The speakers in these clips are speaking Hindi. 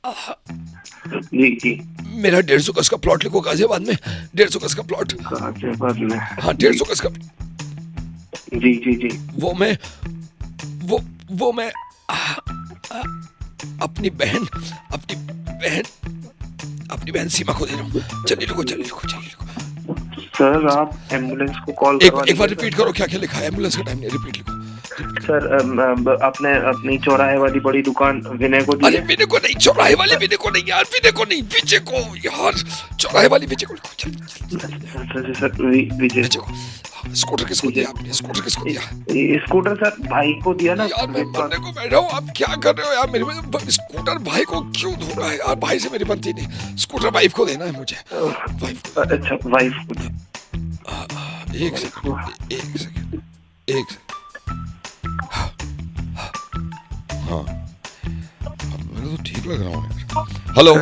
जी जी। मेरा 150 गज का प्लॉट लिखो गाजियाबाद में, 150 गज का प्लॉट। गाजियाबाद में? हाँ 150 गज का। जी जी जी। वो मैं वो मैं अपनी बहन सीमा को दे रहा हूँ। चलिए रुको। सर आप एम्बुलेंस को कॉल करवा एक बार दीजिए। रिपीट करो, क्या क्या लिखा है? एम्बुलेंस का टाइम नहीं, रिपीट लिखो। सर आपने अपनी चौराहे वाली बड़ी दुकान विनय को दी अरे है? विनय को नहीं, चौराहे वाली विनय को नहीं यार, विनय को नहीं, विजय को यार, चौराहे वाली विजय को। सर विजय को। स्कूटर किसको दिया आपने? स्कूटर किसको दिया? स्कूटर सर भाई को दिया ना। यार मैं मरने को बैठा हूँ, आप क्या कर रहे हो यार? मेरे स्कूटर भाई को क्यों धो रहा है यार? भाई से मेरी बनती नहीं, स्कूटर वाइफ को देना है मुझे। अच्छा वाइफ को। एक सेकंड। हाँ मेरे तो ठीक लग रहा हूँ। हेलो।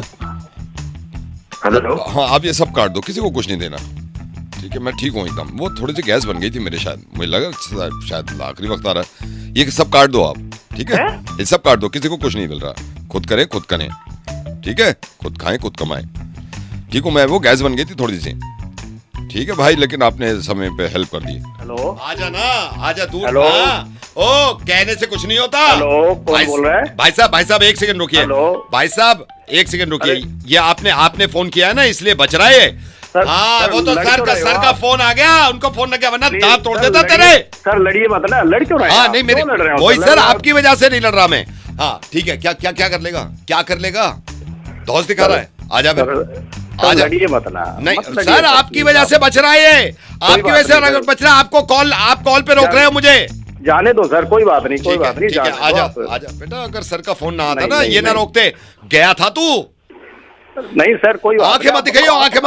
हाँ आप ये सब काट दो, किसी को कुछ नहीं देना, ठीक है? मैं ठीक हूँ एकदम। वो थोड़ी सी गैस बन गई थी मेरे, शायद मुझे लगा शायद आखिरी वक्त आ रहा है। ये सब काट दो आप, ठीक है? ये सब काट दो, किसी को कुछ नहीं मिल रहा। खुद करे खुद करें, ठीक है? खुद खाएं खुद कमाएं, ठीक हूँ मैं। वो गैस बन गई थी थोड़ी सी, ठीक है भाई, लेकिन आपने समय पे हेल्प कर दी। हेलो आजा ना, आजा दूर। हेलो। ओ कहने से कुछ नहीं होता। हेलो कौन बोल रहा है? भाई साहब एक सेकंड रुकिए। भाई साहब एक सेकंड रुकिए। ये आपने फोन किया है ना, इसलिए बच रहा है। हाँ वो तो सर का फोन आ गया, उनको फोन लग गया, वरना दांत तोड़ देता तेरे। सर लड़िए मत ना, लड़ क्यों रहे हैं? हाँ नहीं मेरे वही सर, आपकी वजह से नहीं लड़ रहा मैं। हाँ ठीक है, क्या कर लेगा? धौस दिखा रहा है, आजा फिर। लड़िए मत ना। नहीं सर आपकी वजह से बच रहा है, आपकी वजह से बच रहा है। आप कॉल पे रोक रहे हो मुझे। जाने दो सर, कोई बात नहीं, कोई बात नहीं। ठीक है आजा बेटा। अगर सर का फोन ना आता ना, ये ना रोकते, गया था तू। नहीं सर कोई बात आंखें मत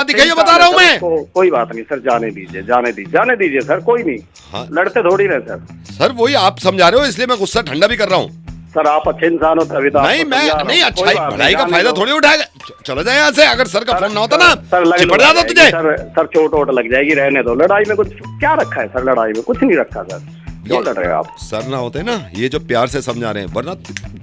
दिखाइयो, बता रहा हूँ मैं। कोई बात नहीं सर, जाने दीजिए सर, कोई नहीं। हाँ? लड़ते थोड़ी रहे सर। सर वही आप समझा रहे हो, इसलिए मैं गुस्सा ठंडा भी कर रहा हूँ। सर आप अच्छे इंसान हो तभी तो। नहीं मैं नहीं, अच्छाई भलाई का फायदा थोड़ी उठाएगा। चला जाए यहाँ से। अगर सर का फोन ना होता ना, चिपट जाता तुझे। सर चोट वोट लग जाएगी, रहने दो। लड़ाई में कुछ क्या रखा है सर? लड़ाई में कुछ नहीं रखा सर, क्यों लड़ रहे हो आप? सर ना होते ना, ये जो प्यार से समझा रहे हैं, वरना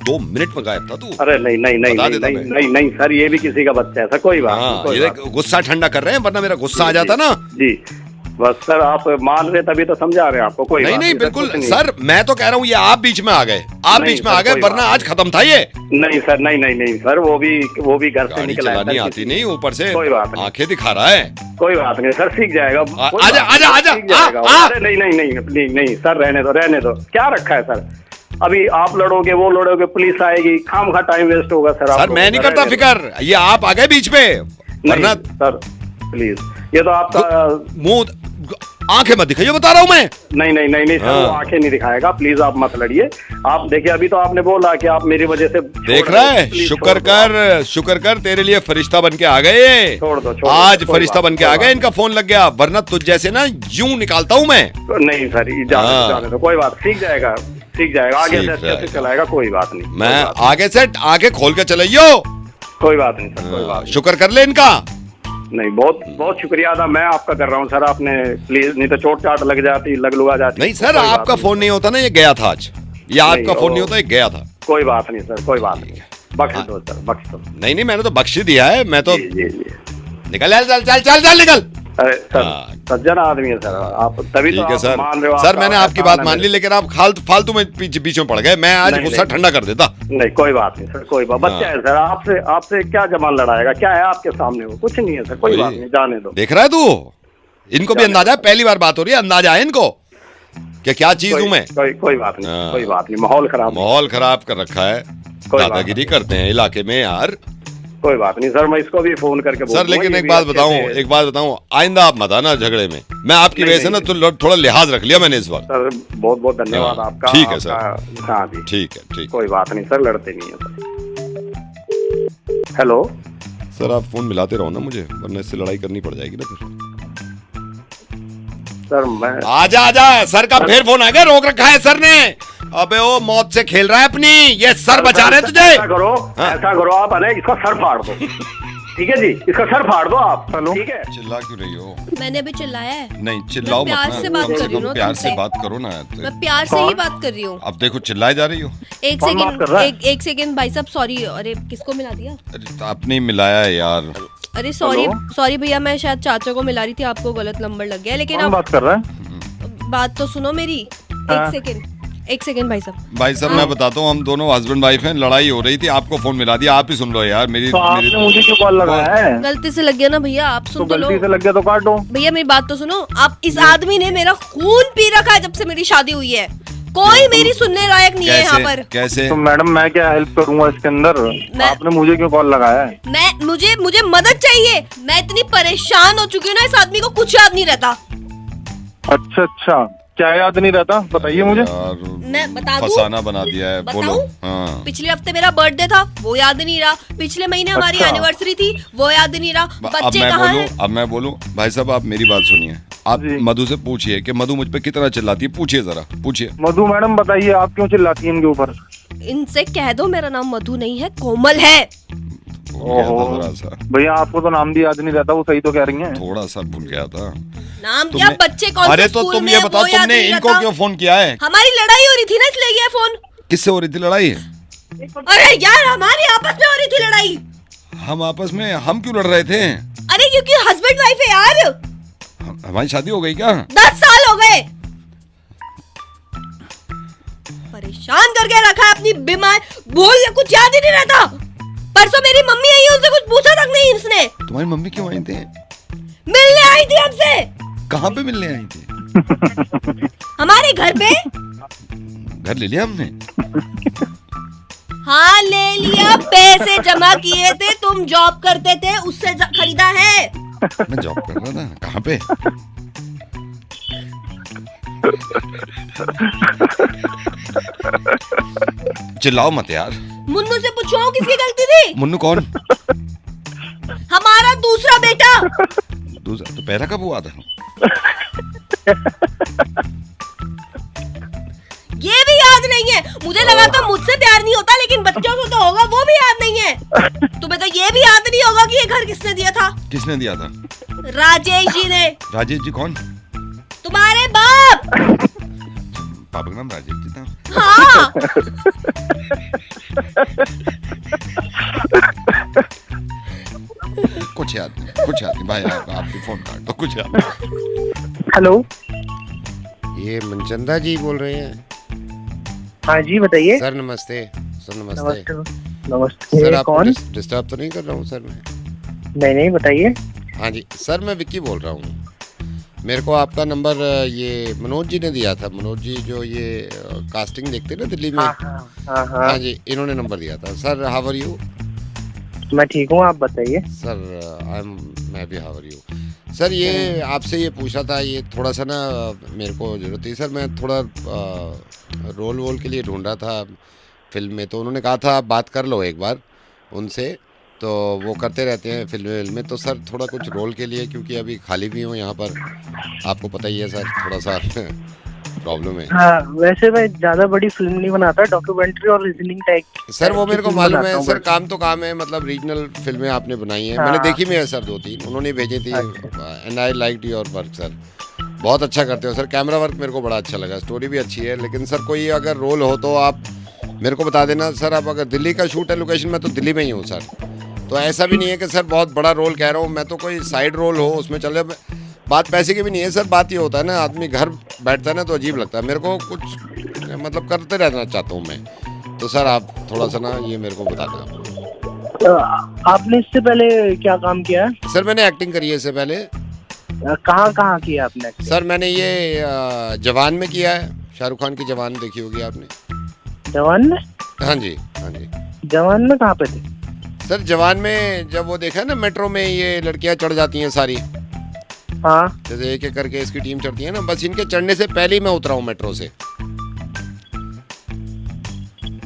2 मिनट में गायब था तू। अरे नहीं सर, ये भी किसी का बच्चा है सर, कोई बात नहीं। गुस्सा ठंडा कर रहे हैं, वरना मेरा गुस्सा आ जाता ना। जी बस सर, आप मान रहे तभी तो समझा रहे हैं आपको। कोई नहीं बिल्कुल सर, मैं तो कह रहा हूँ ये आप बीच में आ गए, वरना आज खत्म था ये। नहीं सर, नहीं सर, वो भी घर से निकला है। नहीं आती नहीं, ऊपर से कोई बात नहीं, आंखें दिखा रहा है। कोई बात नहीं सर, सीख जाएगा। आजा। अरे नहीं सर, रहने दो। क्या रखा है सर? अभी आप लड़ोगे, वो लड़ोगे, पुलिस आएगी, खामखा टाइम वेस्ट होगा सर। सर मैं नहीं करता फिक्र, ये आप आ गए बीच में, वरना सर प्लीज, ये तो आपका मुंह आंखें मत दिखाइए, बता रहा हूँ मैं। नहीं सर, वो आंखें नहीं दिखाएगा। प्लीज आप मत लड़िए। आप देखिए, अभी तो आपने बोला कि आप मेरी वजह से देख रहा है। शुक्र कर तेरे लिए फरिश्ता बन के आ गए। छोड़ दो आज फरिश्ता बन के आ गए, इनका फोन लग गया, वरना तुझ जैसे ना यूं निकालता हूँ मैं। नहीं सर, जाने दो, कोई बात, सीख जाएगा आगे से अच्छे से चलाएगा, कोई बात नहीं। मैं आगे से आगे खोल के चलाइयो। कोई बात नहीं सर, कोई बात। शुक्र कर ले इनका। नहीं, बहुत शुक्रिया अदा मैं आपका कर रहा हूँ सर। आपने प्लीज, नहीं तो चोट चाट लग जाती, लुगा जाती। नहीं सर, आपका फोन नहीं होता ना, ये गया था आज। ये आपका फोन नहीं होता, ये गया था। कोई बात नहीं सर, कोई बात नहीं, बख्श दो सर, बख्श दो। नहीं मैंने तो बख्श दिया है, मैं तो। निकल चल निकल। अरे सर, सज्जन आदमी है सर आप, तभी तो सर मान रहे हो। सर मैंने आपकी बात मान ली, लेकिन आप फालतू में बीच में पड़ गए। मैं आज गुस्सा ठंडा कर देता। नहीं कोई बात नहीं सर, कोई बात। बच्चा है सर, आपसे क्या जमान लड़ाएगा? क्या है आपके सामने? वो कुछ नहीं है सर, कोई बात नहीं, जाने दो। देख रहा है तू, इनको भी अंदाजा है, पहली बार बात हो रही है, अंदाजा है इनको क्या चीज हूँ मैं। कोई बात नहीं, माहौल खराब कर रखा है, दादागिरी करते हैं इलाके में यार। कोई बात नहीं सर, मैं इसको भी फोन करके सर, लेकिन एक बात बताऊं, आइंदा आप मत आना झगड़े में। मैं आपकी वजह से ना तो थोड़ा लिहाज रख लिया मैंने इस वक्त। सर बहुत धन्यवाद आपका। ठीक है सर, हाँ जी, ठीक। कोई बात नहीं सर, लड़ते नहीं है सर। हेलो सर, आप फोन मिलाते रहो ना मुझे, वरना इससे लड़ाई करनी पड़ जाएगी ना फिर। सर मैं आजा। सर का फिर फोन आ गया, रोक रखा है सर ने। अबे वो मौत से खेल रहा है अपनी, ये सर बचा रहे तुझे। ऐसा करो आप, इसका सर फाड़ दो। ठीक है जी, इसका सर फाड़ दो आप। हेलो। ठीक है, चिल्ला क्यों रही हो? मैंने अभी चिल्लाया है? नहीं चिल्लाओ मत प्यार ना, से बात कम कर से रही हूँ कम ना प्यार से तुमसे। बात करो ना। मैं प्यार से ही बात कर रही हूँ। अब देखो चिल्लाए जा रही हो। एक कौन बात कर रहा है? सेकंड, एक सेकंड भाई साहब, सॉरी। अरे किसको मिला दिया? अरे तो आपने ही मिलाया है यार। अरे सॉरी हेलो? सॉरी भैया, मैं शायद चाचा को मिला रही थी, आपको गलत नंबर लग गया। लेकिन कौन अब बात कर रहा है? बात तो सुनो मेरी। हाँ। एक सेकंड भाई साहब। भाई साहब मैं बताता हूँ, हम दोनों हस्बैंड वाइफ हैं, लड़ाई हो रही थी, आपको फोन मिला दिया। आप ही सुन लो यार मेरी। तो आपने मुझे क्यों कॉल लगाया है? गलती से लग गया ना भैया, आप तो सुन तो लो। गलती से लग गया तो काट दो। भैया मेरी बात तो सुनो। आप इस आदमी ने मेरा खून पी रखा है जब से मेरी शादी हुई है। कोई मेरी सुनने लायक नहीं है यहाँ पर। कैसे? तो मैडम मैं क्या हेल्प करूंगा इसके अंदर? आपने मुझे क्यों कॉल लगाया है? मुझे मदद चाहिए। मैं इतनी परेशान हो चुकी हूँ ना, इस आदमी को कुछ याद नहीं रहता। अच्छा अच्छा, क्या याद नहीं रहता? बताइए मुझे। यार, मैं बता दूं? फसाना बना दिया है। बताऊं? बोलो। हाँ। पिछले हफ्ते मेरा बर्थडे था, वो याद नहीं रहा। पिछले महीने हमारी अच्छा। एनिवर्सरी थी, वो याद नहीं रहा। अब बच्चे मैं कहाँ बोलूं, हैं? अब मैं बोलूं। भाई साहब आप मेरी बात सुनिए। आप जी। मधु से पूछिए कि मधु मुझ पे कितना चिल्लाती है। पूछिए जरा, पूछिए। मधु मैडम बताइए, आप क्यों चिल्लाती हैं इनके ऊपर? इनसे कह दो मेरा नाम मधु नहीं है, कोमल है। भूल गया था जरा सा, भैया आपको तो नाम भी याद नहीं रहता, वो सही तो कह रही हैं। थोड़ा सा भूल गया था। नाम क्या? बच्चे कौन अरे से तो स्कूल तुम में ये है, बताओ, वो याद तुमने नहीं इनको रहता। क्यों फोन किया है? हमारी लड़ाई हो रही थी ना, इसलिए ये फोन। किससे हो रही थी लड़ाई? अरे यार हमारी आपस में हो रही थी लड़ाई। हम आपस में? हम क्यों लड़ रहे थे? अरे क्योंकि हस्बैंड वाइफ है यार। हमारी शादी हो गई क्या? 10 साल हो गए। परेशान करके रखा है अपनी बीमार। बोल कुछ याद ही नहीं रहता। परसों मेरी मम्मी आई, उनसे कुछ पूछा तक नहीं इसने। तुम्हारी मम्मी क्यों आई थी? मिलने आई थी हमसे। कहाँ पे मिलने आई थी? हमारे घर पे। घर ले लिया हमने। हाँ ले लिया, पैसे जमा किए थे, तुम जॉब करते थे, उससे खरीदा है। मैं जॉब कर रहा था। कहाँ पे? चिल्लाओ मत यार। मुन्नू से पूछो किसकी गलती थी। मुन्नू कौन? हमारा दूसरा बेटा। दूसरा तो पैरा कब हुआ था? ये भी याद नहीं है। मुझे लगा था मुझसे प्यार नहीं होता, लेकिन बच्चों को तो होगा, वो भी याद नहीं है। तुम्हें तो ये भी याद नहीं होगा कि ये घर किसने दिया था। किसने दिया था? राजेश जी ने। राजेश जी कौन? तुम्हारे बाप। पापा का नाम राजेश जी था? हाँ। कुछ याद नहीं, कुछ याद नहीं भाई। आप भी फोन काट दो, कुछ याद नहीं। हेलो। ये मनचंदा जी बोल रहे हैं? हाँ जी बताइए। सर नमस्ते। सर नमस्ते। नमस्ते। सर आपको कौन? डिस्टर्ब तो नहीं कर रहा हूँ सर मैं? नहीं बताइए। हाँ जी सर, मैं विक्की बोल रहा हूँ। मेरे को आपका नंबर ये मनोज जी ने दिया था। मनोज जी जो ये कास्टिंग देखते हैं ना दिल्ली में। हाँ जी, इन्होंने नंबर दिया था। Sir how are you? मैं ठीक हूँ, आप बताइए। सर मैं भी हाउ आर यू? सर ये आपसे ये पूछा था, ये थोड़ा सा ना मेरे को जरूरत थी सर। मैं थोड़ा रोल वोल के लिए ढूंढ रहा था फिल्म में, तो उन्होंने कहा था आप बात कर लो एक बार उनसे, तो वो करते रहते हैं फिल्म में। तो सर थोड़ा कुछ रोल के लिए, क्योंकि अभी खाली भी हूँ यहाँ पर, आपको पता ही है सर, थोड़ा सा प्रॉब्लम है। हाँ, वैसे मैं ज्यादा बड़ी फिल्म नहीं बनाता, डॉक्यूमेंट और रीजनिंग टाइप। सर वो मेरे को मालूम है सर, बस। काम तो काम है, मतलब रीजनल फिल्में आपने बनाई हैं। हाँ। मैंने देखी भी है सर 2-3, उन्होंने भेजी थी। And I liked your work sir, बहुत अच्छा करते हो सर। कैमरा वर्क मेरे को बड़ा अच्छा लगा, स्टोरी भी अच्छी है। लेकिन सर कोई अगर रोल हो तो आप मेरे को बता देना सर। आप अगर दिल्ली का शूट है लोकेशन में, तो दिल्ली में ही हूँ सर। तो ऐसा भी नहीं है कि सर बहुत बड़ा रोल कह रहा हूँ मैं, तो कोई साइड रोल हो उसमें चले। बात पैसे की भी नहीं है सर, बात ये होता है ना, आदमी घर बैठता है ना तो अजीब लगता है। मेरे को कुछ मतलब करते रहना चाहता हूँ मैं। तो सर आप थोड़ा सा ना ये मेरे को बताना। आपने इससे पहले क्या काम किया है? सर मैंने एक्टिंग करी है इससे पहले। कहाँ कहाँ किया आपने? सर मैंने ये जवान में किया है, शाहरुख खान की जवान देखी होगी आपने। जवान में? हाँ जी, हाँ जी। जवान में कहाँ पे थे? सर जवान में जब वो देखा है ना मेट्रो में ये लड़कियां चढ़ जाती हैं सारी, हाँ। जैसे एक एक करके इसकी टीम चढ़ती है ना, बस इनके चढ़ने से पहले ही मैं उतरा हूँ मेट्रो से।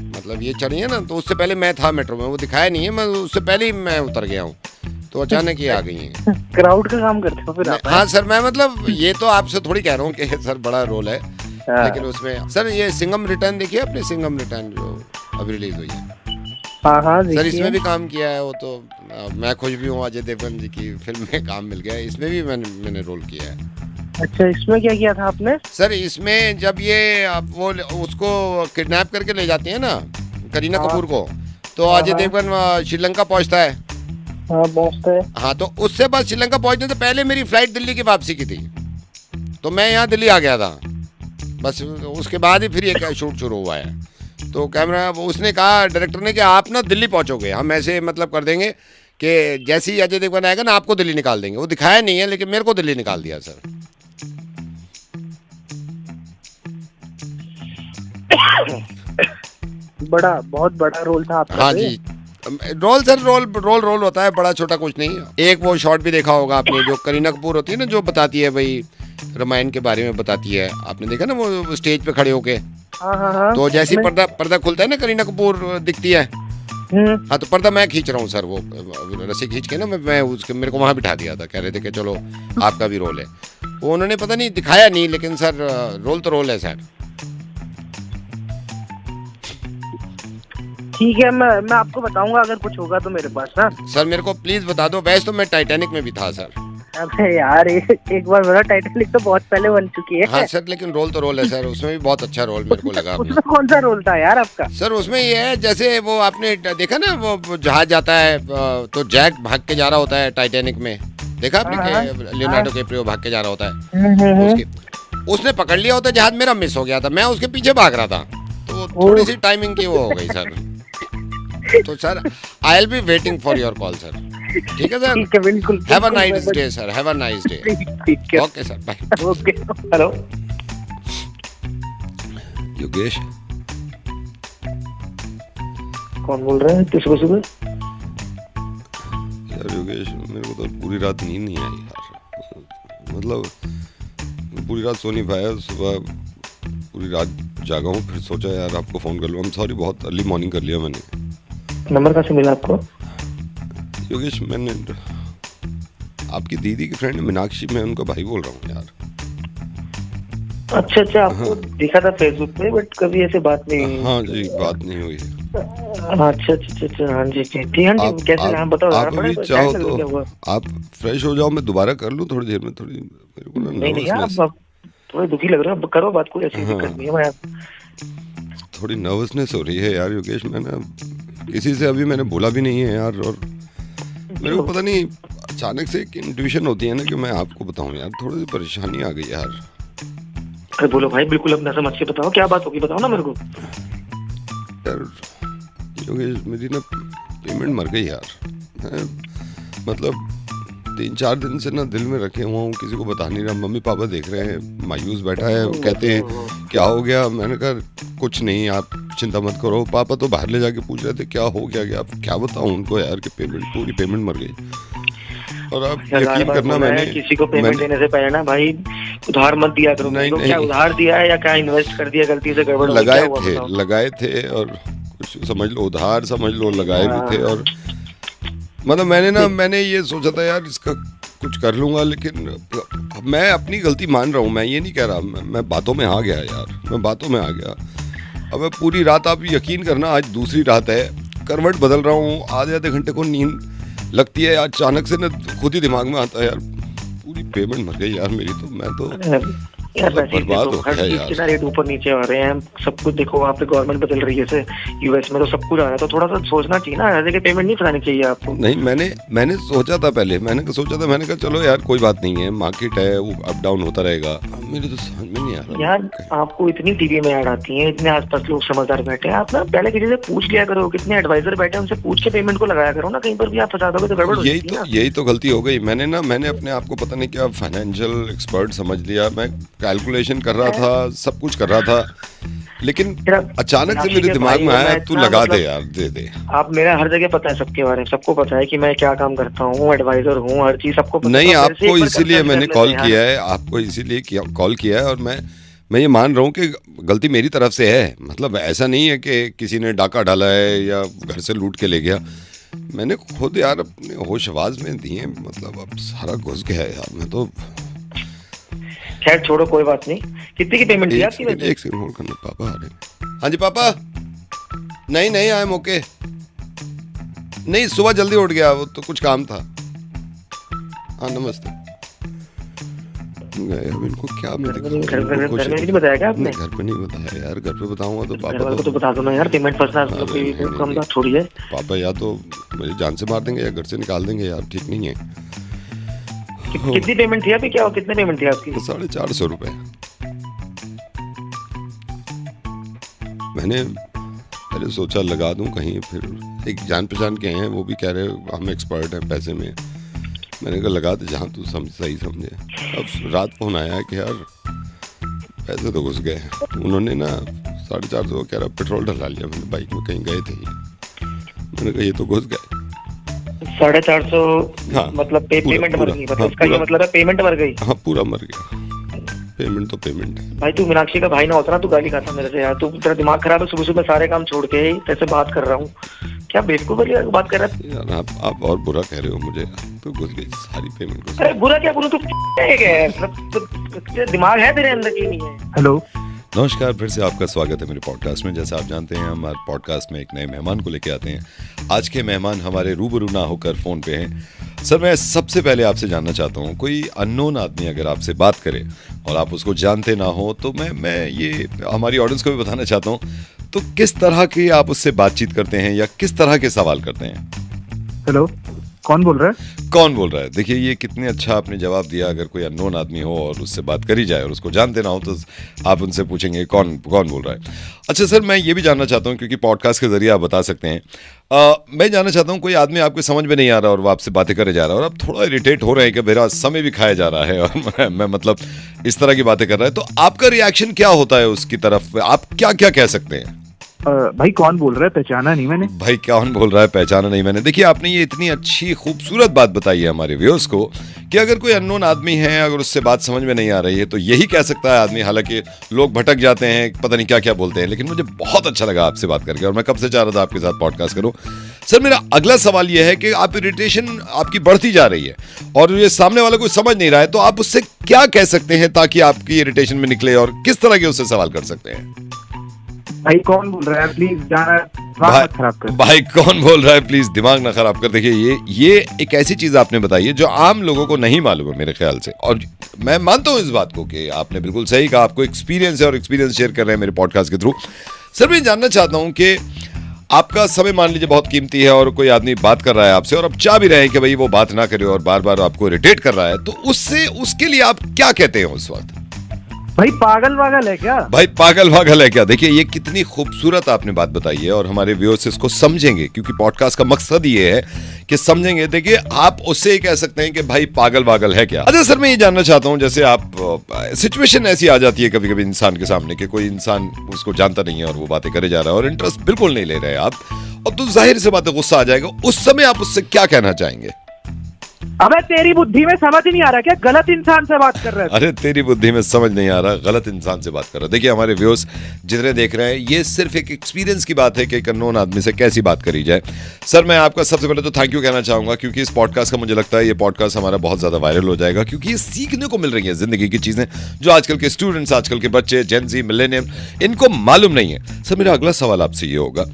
मतलब ये चढ़ी है ना, तो उससे पहले मैं था मेट्रो में, वो दिखाया नहीं है, मैं उससे पहले ही मैं उतर गया हूँ। तो अचानक ये आ गई हैं। क्राउड का काम करते हो फिर आप? हाँ सर, मैं मतलब ये तो आपसे थोड़ी कह रहा हूँ कि सर बड़ा रोल है, हाँ। लेकिन उसमें सर ये सिंघम रिटर्न देखिए आपने, सिंघम रिटर्न जो अभी रिलीज हुई है। हाँ हाँ सर देखिए। इसमें भी काम किया है वो तो मैं खुश भी हूँ, अजय देवगन जी की फिल्म में काम मिल गया है, इसमें भी मैंने रोल किया है। अच्छा, इसमें क्या किया था आपने? सर इसमें जब ये वो उसको किडनैप करके ले जाती है ना करीना हाँ। कपूर को, तो अजय हाँ। देवगन श्रीलंका पहुंचता है। हाँ बॉस है। हाँ तो उससे बाद श्रीलंका पहुंचने से पहले मेरी फ्लाइट दिल्ली की वापसी की थी, तो मैं यहाँ दिल्ली आ गया था। बस उसके बाद ही फिर ये शूट शुरू हुआ है। तो कैमरा उसने कहा डायरेक्टर ने कि आप ना दिल्ली पहुंचोगे, हम ऐसे मतलब कर देंगे कि जैसे ही अजय देवगन आएगा ना आपको दिल्ली निकाल देंगे। वो दिखाया नहीं है लेकिन मेरे को दिल्ली निकाल दिया सर। बहुत बड़ा रोल था आपका। हाँ तो ये। जी रोल सर, रोल होता है, बड़ा छोटा कुछ नहीं। एक वो शॉट भी देखा होगा आपने जो करीना कपूर होती है ना, जो बताती है भाई रामायण के बारे में बताती है, आपने देखा ना वो स्टेज पे खड़े होके। हाँ हाँ हाँ। तो जैसे ही मैं- पर्दा खुलता है ना करीना कपूर दिखती है। हाँ तो पर्दा मैं खींच रहा हूँ सर, वो रस्सी खींच के ना मैं उसके मेरे को वहाँ बिठा दिया था, कह रहे थे कि चलो आपका भी रोल है। वो उन्होंने पता नहीं दिखाया नहीं, लेकिन सर रोल तो रोल है सर। ठीक है, मैं आपको बताऊंगा अगर कुछ होगा तो मेरे पास ना। सर मेरे को प्लीज बता दो। वैसे तो मैं टाइटैनिक में भी था सर। अबे यार एक बार बता, टाइटैनिक तो बहुत पहले बन चुकी है। हाँ सर लेकिन रोल तो रोल है सर, उसमें भी बहुत अच्छा रोल मेरे को लगा अपना। उसमें कौन सा रोल था यार आपका? सर उसमें ये है जैसे वो आपने देखा ना वो जहाज जाता है तो जैक भाग के जा रहा होता है टाइटैनिक में, देखा आपने कि लियोनार्डो कैप्रियो भाग के जा रहा होता है। उसने पकड़ लिया होता जहाज, मेरा मिस हो गया था, मैं उसके पीछे भाग रहा था, तो थोड़ी सी टाइमिंग की वो हो गई सर। तो sir I will be waiting for your call sir. ठीक है सर, ठीक है बिल्कुल। Have a nice day sir, have a nice day. ठीक है। Okay sir bye. Okay. Hello. Yogesh कौन बोल रहे हैं? किसको सुबह? यार योगेश, मेरे को तो पूरी रात नींद नहीं आई यार, मतलब पूरी रात सो नहीं पाया। सुबह पूरी रात जागा हूँ, फिर सोचा यार आपको फ़ोन कर लूँ। I'm सॉरी, बहुत अर्ली मॉर्निंग कर लिया मैंने। नंबर कहाँ से मिला आपको? योगेश मैंने आपकी दीदी की फ्रेंड मीनाक्षी, मैं उनका भाई बोल रहा हूँ यार। अच्छा आपको दिखा था फेसबुक पे, बट कभी ऐसे बात नहीं हुई। हाँ जी, बात नहीं हुई। अच्छा हाँ जी ठीक है। हाँ जी, कैसे नाम बताओ? आप अभी चाहो तो आप फ्रेश हो जाओ, मैं दोबारा कर लूँ थोड़ी देर में। थोड़ी मेरे को ना नहीं nervousness- आप थोड़े दुखी लग रहे हो, करो बात, कोई ऐसी दिक्कत नहीं है। मैं थोड़ी नर्वसनेस हो रही है यार योगेश। मैंने किसी से अभी मैंने बोला भी नहीं है यार, और मेरे को पता नहीं अचानक से एक इंट्यूशन होती है ना कि मैं आपको बताऊं यार। थोड़ी सी परेशानी आ गई यार। अरे बोलो भाई, बिल्कुल अपना समझ के बताओ, क्या बात होगी बताओ ना मेरे को। यार योगेश, मेरी ना पेमेंट मर गई यार। मैं मतलब 3-4 दिन से ना दिल में रखे हुआ हूँ, किसी को बता नहीं रहा। मम्मी पापा देख रहे हैं, मायूस बैठा है, वो कहते हैं क्या हो गया। मैंने कहा कुछ नहीं, आप चिंता मत करो। पापा तो बाहर ले जाके पूछ रहे थे क्या हो गया। अब क्या बताऊँ उनको यार कि पूरी पेमेंट मर गई। और आप यकीन करना, मैंने किसी को पेमेंट देने से पहले ना भाई उधार मत दिया करो। नहीं, क्या उधार दिया है या क्या इन्वेस्ट कर दिया गलती से? गड़बड़ लगाए थे और कुछ समझ लो उधार समझ लो, लगाए भी थे। और मतलब मैंने ये सोचा था यार इसका कुछ कर लूंगा, लेकिन मैं अपनी गलती मान रहा हूँ। मैं ये नहीं कह रहा, मैं बातों में आ गया यार, मैं बातों में आ गया। अब मैं पूरी रात, आप यकीन करना आज दूसरी रात है, करवट बदल रहा हूँ, आधे घंटे को नींद लगती है। अचानक से ना खुद ही दिमाग में आता है यार पूरी पेमेंट मर गई यार मेरी। तो मैं तो यार बर्बाद हो हर गया चीज यार। के ना रेट ऊपर नीचे आ रहे हैं, सब कुछ देखो। वहाँ पे गवर्नमेंट बदल रही है, जैसे यूएस में तो सब कुछ आ रहा है, तो थोड़ा सा सोचना चाहिए ना, ऐसे कि पेमेंट नहीं फंसानी चाहिए आपको। नहीं, मैंने सोचा था पहले, मैंने कहा चलो यार कोई बात नहीं है, मार्केट है, वो अप डाउन होता रहेगा। मेरे तो समझ में नहीं आ रहा यार आपको इतनी टीवी में ऐड आती है, इतने आसपास लोग समझदार बैठे हैं, आप ना पहले किसी से पूछ लिया करो। कितने एडवाइजर बैठे हैं, उनसे पूछ के पेमेंट को लगाया करो ना। कहीं पर भी आप फंसा दोगे तो गड़बड़ हो जाएगी ना। यही तो गलती हो गई। मैंने अपने आप को पता नहीं क्या फाइनेंशियल एक्सपर्ट समझ लिया। मैं कैलकुलेशन कर रहा था, सब कुछ कर रहा था, लेकिन अचानक से मेरे दिमाग में आया तू लगा दे यार, दे। आप मेरा हर जगह पता है सबके बारे में, सबको पता है कि मैं क्या काम करता हूँ, एडवाइजर हूँ, हर चीज सबको पता नहीं, है। आपको इसीलिए मैंने कॉल किया है, आपको इसीलिए कॉल किया है। और मैं ये मान रहा हूँ कि गलती मेरी तरफ से है। मतलब ऐसा नहीं है कि किसी ने डाका डाला है या घर से लूट के ले गया। मैंने खुद यार अपने होश आवाज में दिए, मतलब अब सारा घुस गया है यार। मैं तो खैर छोड़ो, कोई बात नहीं। कितनी की पेमेंट दी आपकी? एक सेकंड होल्ड करना, पापा आ रहे हैं। हाँ जी पापा। नहीं आई एम ओके। नहीं, सुबह जल्दी उठ गया, वो तो कुछ काम था। हाँ नमस्ते। गए अब इनको क्या घर में नहीं बताया क्या आपने? घर पे नहीं बताया यार, घर पे बताऊंगा तो घर पापा वालों को तो बता दो ना यार, पेमेंट फंसना कम बात थोड़ी है। पापा या तो मेरी जान से मार देंगे या घर से निकाल देंगे यार, ठीक नहीं है। कितनी पेमेंट थी अभी, क्या कितने पेमेंट थी आपकी? 450 रुपए। मैंने पहले सोचा लगा दूं कहीं, फिर एक जान पहचान के हैं, वो भी कह रहे हम एक्सपर्ट हैं पैसे में। मैंने कहा लगा दे जहाँ तू सही समझे। अब रात फोन आया कि यार पैसे तो घुस गए। उन्होंने ना 450 कह रहा पेट्रोल डला लिया मैंने बाइक में, कहीं गए थे। मैंने कहा ये तो घुस गए 450। हाँ, मतलब पेमेंट मर गई, हाँ, इसका ये मतलब है पेमेंट मर गई। हाँ पूरा मर गया, पेमेंट तो पेमेंट है। भाई तू मीनाक्षी का भाई ना होता ना, तू गाली खाता मेरे से यार। तू तेरा दिमाग खराब है, सुबह सुबह सारे काम छोड़ के तेरे बात कर रहा हूँ। क्या बेवकूफ वाली बात कर रहा है यार? आप और बुरा कह रहे हो मुझे, तो घुस गई सारी पेमेंट घुस। अरे बुरा क्या बोलूं, तू दिमाग है तेरे अंदर की नहीं है? हेलो, नमस्कार, फिर से आपका स्वागत है मेरे पॉडकास्ट में। जैसा आप जानते हैं हमारे पॉडकास्ट में एक नए मेहमान को लेके आते हैं। आज के मेहमान हमारे रूबरू ना होकर फ़ोन पे हैं। सर मैं सबसे पहले आपसे जानना चाहता हूँ, कोई अननोन आदमी अगर आपसे बात करे और आप उसको जानते ना हो, तो मैं ये हमारी ऑडियंस को भी बताना चाहता हूँ, तो किस तरह की आप उससे बातचीत करते हैं या किस तरह के सवाल करते हैं? हेलो, कौन बोल रहा है? कौन बोल रहा है? देखिए ये कितने अच्छा आपने जवाब दिया। अगर कोई अननोन आदमी हो और उससे बात करी जाए और उसको जानते ना हो, तो आप उनसे पूछेंगे कौन बोल रहा है। अच्छा सर, मैं ये भी जानना चाहता हूँ, क्योंकि पॉडकास्ट के जरिए आप बता सकते हैं, मैं जानना चाहता हूँ, कोई आदमी आपको समझ में नहीं आ रहा और वो आपसे बातें करे जा रहा है और आप थोड़ा इरिटेट हो रहे हैं कि मेरा समय भी खाया जा रहा है और मैं मतलब इस तरह की बातें कर रहा है, तो आपका रिएक्शन क्या होता है उसकी तरफ? आप क्या क्या कह सकते हैं? भाई कौन बोल रहा है? पहचाना नहीं मैंने। भाई कौन बोल रहा है? पहचाना नहीं मैंने। देखिए आपने ये इतनी अच्छी खूबसूरत बात बताई है हमारे व्यूअर्स को कि अगर कोई अननोन आदमी है, अगर उससे बात समझ में नहीं आ रही है, तो यही कह सकता है आदमी। हालांकि लोग भटक जाते हैं, पता नहीं क्या क्या बोलते हैं, लेकिन मुझे बहुत अच्छा लगा आपसे बात करके और मैं कब से चाह रहा था आपके साथ पॉडकास्ट करूं। सर मेरा अगला सवाल यह है कि आप इरिटेशन आपकी बढ़ती जा रही है और ये सामने वाला कोई समझ नहीं रहा है, तो आप उससे क्या कह सकते हैं ताकि आपकी इरिटेशन में निकले और किस तरह के उससे सवाल कर सकते हैं? भाई कौन बोल रहा है? प्लीज जाना खराब कर। भाई कौन बोल रहा है? प्लीज दिमाग ना खराब कर। देखिए ये एक ऐसी चीज आपने बताई है जो आम लोगों को नहीं मालूम है मेरे ख्याल से, और मैं मानता हूं इस बात को कि आपने बिल्कुल सही कहा। आपको एक्सपीरियंस है और एक्सपीरियंस शेयर कर रहे हैं मेरे पॉडकास्ट के थ्रू। सर मैं जानना चाहता हूं कि आपका समय मान लीजिए बहुत कीमती है और कोई आदमी बात कर रहा है आपसे और आप चाह भी रहे हैं कि भाई वो बात ना करे और बार बार आपको इरिटेट कर रहा है, तो उसके लिए आप क्या कहते हैं उस वक्त? भाई पागल वागल है क्या? भाई पागल वागल है क्या? देखिए ये कितनी खूबसूरत आपने बात बताई है और हमारे व्यूअर्स इसको समझेंगे, क्योंकि पॉडकास्ट का मकसद ये है कि समझेंगे। देखिए आप उससे ये कह सकते हैं कि भाई पागल वागल है क्या। अच्छा सर मैं ये जानना चाहता हूँ, जैसे आप सिचुएशन ऐसी आ जाती है कभी कभी इंसान के सामने कि कोई इंसान उसको जानता नहीं है और वो बातें करे जा रहा है और इंटरेस्ट बिल्कुल नहीं ले रहे आप, और तो जाहिर सी बात है गुस्सा आ जाएगा। उस समय आप उससे क्या कहना चाहेंगे? अबे तेरी बुद्धि में समझ नहीं आ रहा क्या? गलत इंसान से बात कर रहा है। अरे तेरी बुद्धि में समझ नहीं आ रहा, गलत इंसान से बात कर रहा है। देखिए हमारे व्यूअर्स जितने देख रहे हैं, ये सिर्फ एक एक्सपीरियंस की बात है कि एक अननोन आदमी से कैसी बात करी जाए। सर मैं आपका सबसे पहले तो थैंक यू कहना चाहूंगा, क्योंकि इस पॉडकास्ट का मुझे लगता है ये पॉडकास्ट हमारा बहुत ज्यादा वायरल हो जाएगा, क्योंकि ये सीखने को मिल रही है जिंदगी की चीजें जो आजकल के स्टूडेंट्स, आजकल के बच्चे, जेन ज़ी, मिलेनियम, इनको मालूम नहीं है। सर मेरा अगला सवाल आपसे ये होगा,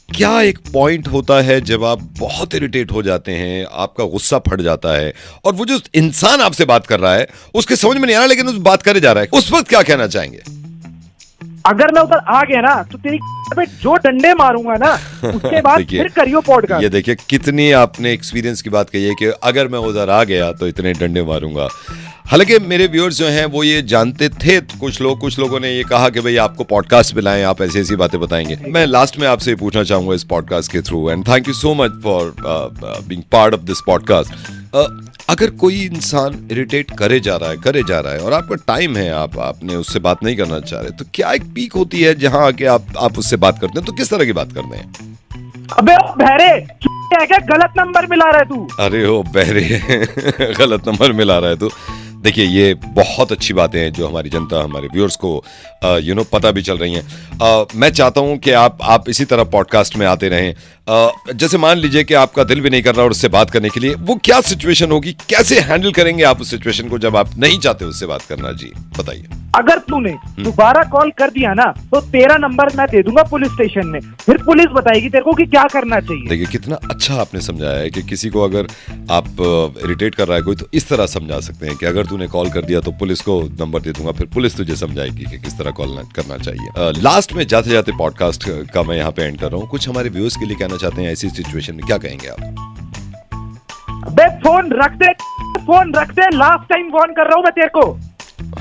क्या एक पॉइंट होता है जब आप बहुत इरिटेट हो जाते हैं, आपका गुस्सा फट जाता है और वो जो इंसान आपसे बात कर रहा है उसके समझ में नहीं आ रहा लेकिन उस बात करे जा रहा है, उस वक्त क्या कहना चाहेंगे? अगर मैं उधर आ गया ना तो तेरी पे जो डंडे मारूंगा ना उसके बाद फिर करियो पॉडकास्ट। ये देखिए कितनी आपने एक्सपीरियंस की बात कही है कि अगर मैं उधर आ गया तो इतने डंडे मारूंगा। हालांकि मेरे व्यूअर्स जो हैं वो ये जानते थे, तो कुछ लोगों ने ये कहा कि भाई आपको पॉडकास्ट पे लाएं, आप ऐसी बातें बताएंगे। मैं लास्ट में आपसे पूछना चाहूंगा इस पॉडकास्ट के through, and thank you so much for being part of this podcast. अगर कोई इंसान इरिटेट करे जा रहा है और आपका टाइम है, आपने उससे बात नहीं करना चाह रहे, तो क्या एक पीक होती है जहां आके आप उससे बात करते हैं, तो किस तरह की बात करते हैं? अबे ओ बहरे क्या गलत नंबर मिला रहा है तू? अरे ओ बहरे गलत नंबर मिला रहा है तू। देखिए ये बहुत अच्छी बातें हैं जो हमारी जनता, हमारे व्यूअर्स को पता भी चल रही हैं। मैं चाहता हूं कि आप इसी तरह पॉडकास्ट में आते रहें। जैसे मान लीजिए कि आपका दिल भी नहीं कर रहा और उससे बात करने के लिए, वो क्या सिचुएशन होगी, कैसे हैंडल करेंगे आप उस सिचुएशन को जब आप नहीं चाहते उससे बात करना? जी बताइए। अगर तूने दोबारा कॉल कर दिया ना तो तेरा नंबर मैं दे दूंगा पुलिस स्टेशन में, फिर पुलिस बताएगी तेरे को कि क्या करना चाहिए। देखिए कितना अच्छा आपने समझाया है कि किसी को अगर आप इरिटेट कर रहा है कोई, तो इस तरह समझा सकते हैं कि अगर तूने कॉल कर दिया तो पुलिस को नंबर दे दूंगा, फिर पुलिस तुझे समझाएगी कि किस तरह कॉल करना चाहिए। लास्ट में जाते जाते पॉडकास्ट का मैं यहाँ पे एंड कर रहा हूँ, कुछ हमारे व्यूअर्स के लिए कहना चाहते हैं ऐसी सिचुएशन में, क्या कहेंगे आप? अबे फोन रख दे, फोन रख दे, लास्ट टाइम फोन कर रहा हूँ मैं तेरे को,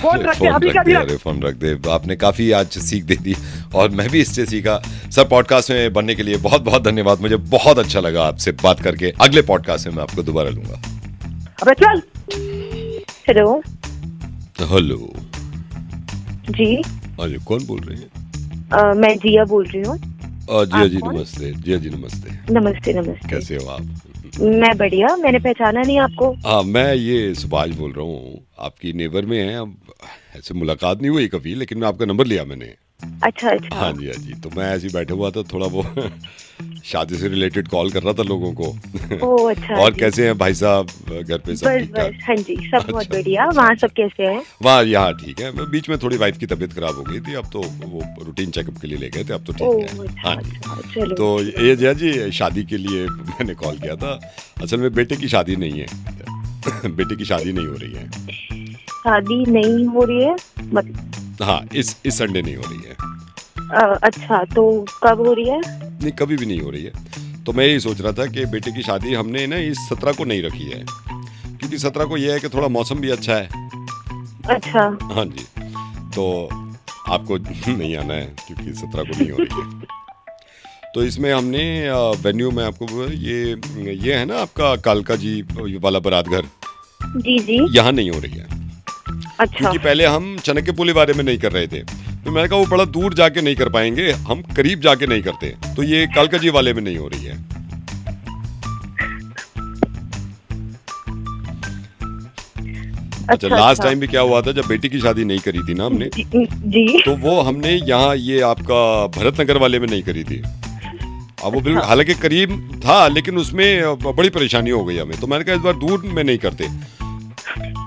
फोन रख दे अभी का भी। फोन रख दे। आपने काफी आज सीख दे दी और मैं भी इससे सीखा। सर पॉडकास्ट में बनने के लिए बहुत बहुत धन्यवाद, मुझे बहुत अच्छा लगा आपसे बात करके। अगले पॉडकास्ट में मैं आपको दोबारा लूंगा। अबे चल। हेलो। हेलो जी। अरे कौन बोल रही है? मैं जिया बोल रही हूँ। जिया जी नमस्ते। जिया जी नमस्ते। नमस्ते नमस्ते। कैसे हो आप? मैं बढ़िया, मैंने पहचाना नहीं आपको। हाँ मैं ये सुभाष बोल रहा हूँ, आपकी नेबर में है। अब ऐसे मुलाकात नहीं हुई कभी, लेकिन मैं आपका नंबर लिया मैंने। अच्छा अच्छा। हाँ जी हाँ जी। तो मैं ऐसे ही बैठा हुआ था, थोड़ा वो शादी से रिलेटेड कॉल कर रहा था लोगों को। ओह अच्छा। और कैसे हैं भाई साहब, घर पे सब ठीक ठाक? हाँ जी सब बहुत बढ़िया। वहाँ सब कैसे हैं? वहाँ यहाँ ठीक है। बीच में थोड़ी वाइफ की तबीयत खराब हो गई थी, अब तो वो रूटीन चेकअप के लिए ले गए थे, अब तो ठीक है। हाँ जी। तो ये जया जी शादी के लिए मैंने कॉल किया था। असल में बेटे की शादी नहीं है बेटे की शादी नहीं हो रही है। शादी नहीं हो रही है मतलब? हाँ इस संडे नहीं हो रही है। अच्छा तो कब हो रही है? नहीं कभी भी नहीं हो रही है। तो मैं यही सोच रहा था कि बेटे की शादी हमने ना इस 17 को नहीं रखी है, क्योंकि 17 को यह है कि थोड़ा मौसम भी अच्छा है। अच्छा। हाँ जी। तो आपको नहीं आना है क्योंकि 17 को नहीं हो रही है। तो इसमें हमने वेन्यू में आपको ये है ना आपका कालका जी वाला बारात घर, जी जी, यहाँ नहीं हो रही है। अच्छा। क्योंकि पहले हम चनके पुली बारे में नहीं कर रहे थे, तो मैंने कहा वो बड़ा दूर जाके नहीं कर पाएंगे, हम करीब जाके नहीं करते, तो ये कालका जी वाले में नहीं हो रही है। अच्छा लास्ट टाइम भी क्या हुआ था, जब बेटी की शादी नहीं करी थी ना हमने, जी तो वो हमने यहाँ ये आपका भरत नगर वाले में नहीं करी थी। अब वो बिल्कुल हालांकि करीब था, लेकिन उसमें बड़ी परेशानी हो गई हमें, तो मैंने कहा इस बार दूर में नहीं करते।